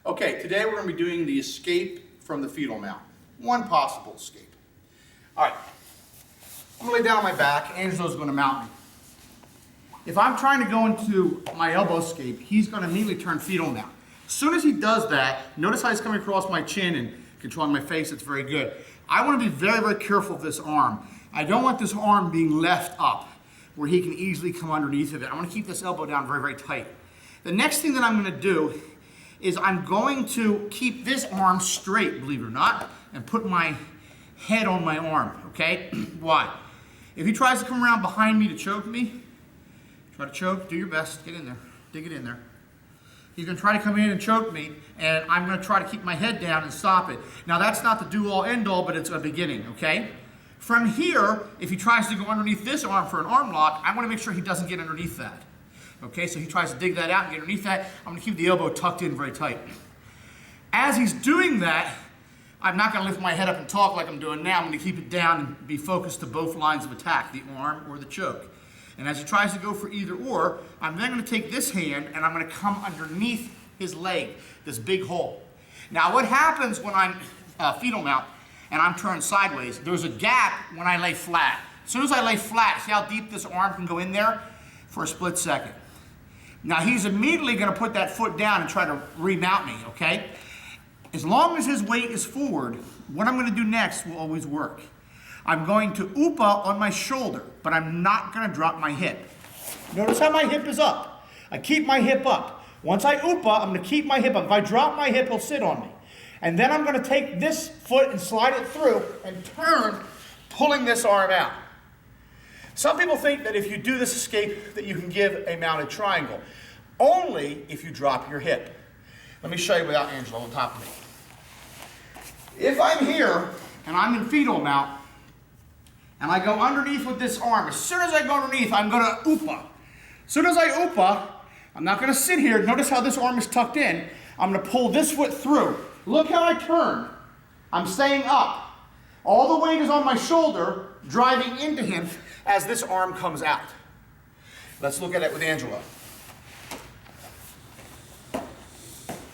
Okay, today we're going to be doing the escape from the fetal mount. One possible escape. All right, I'm going to lay down on my back. Angelo's going to mount me. If I'm trying to go into my elbow escape, he's going to immediately turn fetal mount. As soon as he does that, notice how he's coming across my chin and controlling my face. It's very good. I want to be very, very careful of this arm. I don't want this arm being left up where he can easily come underneath of it. I want to keep this elbow down very, very tight. The next thing that I'm going to do is I'm going to keep this arm straight, believe it or not, and put my head on my arm, okay? Why? If he tries to come around behind me to choke me, try to choke, do your best, get in there, dig it in there. He's going to try to come in and choke me, and I'm going to try to keep my head down and stop it. Now that's not the do-all, end-all, but it's a beginning, okay? From here, if he tries to go underneath this arm for an arm lock, I want to make sure he doesn't get underneath that. Okay, so he tries to dig that out and get underneath that. I'm going to keep the elbow tucked in very tight. As he's doing that, I'm not going to lift my head up and talk like I'm doing now. I'm going to keep it down and be focused to both lines of attack, the arm or the choke. And as he tries to go for either or, I'm then going to take this hand and I'm going to come underneath his leg, this big hole. Now what happens when I'm fetal mount and I'm turned sideways, there's a gap when I lay flat. As soon as I lay flat, see how deep this arm can go in there? For a split second. Now he's immediately going to put that foot down and try to remount me, okay? As long as his weight is forward, what I'm going to do next will always work. I'm going to upa on my shoulder, but I'm not going to drop my hip. Notice how my hip is up. I keep my hip up. Once I upa, I'm going to keep my hip up. If I drop my hip, he'll sit on me. And then I'm going to take this foot and slide it through and turn, pulling this arm out. Some people think that if you do this escape that you can give a mounted triangle. Only if you drop your hip. Let me show you without Angelo on top of me. If I'm here and I'm in fetal mount and I go underneath with this arm, as soon as I go underneath, I'm going to upa. As soon as I upa, I'm not going to sit here. Notice how this arm is tucked in. I'm going to pull this foot through. Look how I turn. I'm staying up. All the weight is on my shoulder, driving into him as this arm comes out. Let's look at it with Angelo.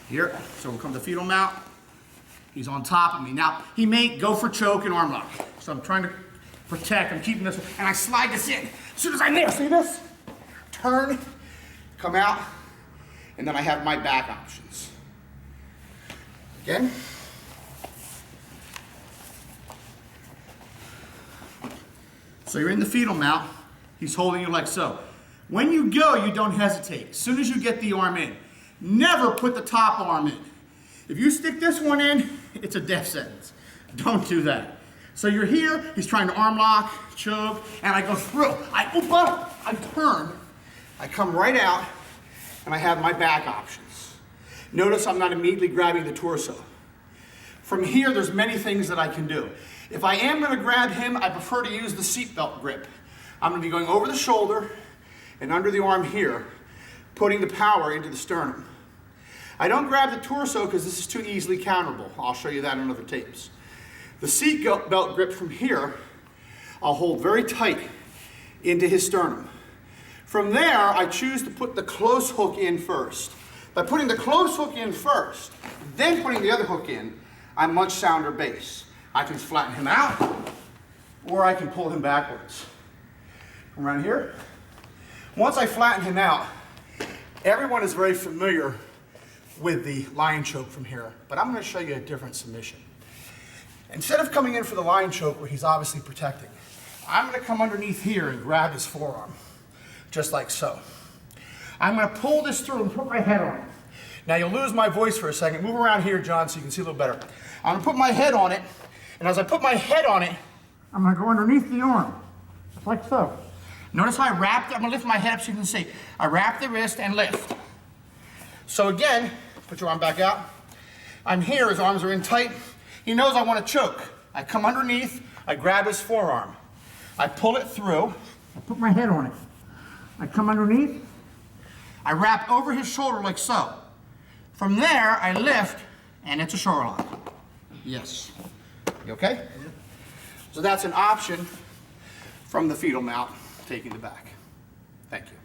Here, so we'll come to fetal mount. He's on top of me. Now, he may go for choke and arm lock. So I'm trying to protect, I'm keeping this, and I slide this in. As soon as I'm there, see this? Turn, come out, and then I have my back options. Again. So you're in the fetal mount, he's holding you like so. When you go, you don't hesitate. As soon as you get the arm in, never put the top arm in. If you stick this one in, it's a death sentence. Don't do that. So you're here, he's trying to arm lock, choke, and I go through. I upa, I turn, I come right out, and I have my back options. Notice I'm not immediately grabbing the torso. From here, there's many things that I can do. If I am going to grab him, I prefer to use the seatbelt grip. I'm going to be going over the shoulder and under the arm here, putting the power into the sternum. I don't grab the torso because this is too easily counterable. I'll show you that in other tapes. The seatbelt grip from here, I'll hold very tight into his sternum. From there, I choose to put the close hook in first. By putting the close hook in first, then putting the other hook in, I'm much sounder base. I can flatten him out, or I can pull him backwards. From around here. Once I flatten him out, everyone is very familiar with the lion choke from here, but I'm going to show you a different submission. Instead of coming in for the lion choke where he's obviously protecting, I'm going to come underneath here and grab his forearm, just like so. I'm going to pull this through and put my head on it. Now you'll lose my voice for a second. Move around here, John, so you can see a little better. I'm going to put my head on it, and as I put my head on it, I'm going to go underneath the arm, just like so. Notice how I wrapped it. I'm going to lift my head up so you can see. I wrap the wrist and lift. So again, put your arm back out. I'm here, his arms are in tight. He knows I want to choke. I come underneath, I grab his forearm. I pull it through. I put my head on it. I come underneath. I wrap over his shoulder like so. From there, I lift, and it's a shoulder lock. Yes. You okay? So that's an option from the fetal mount, taking the back. Thank you.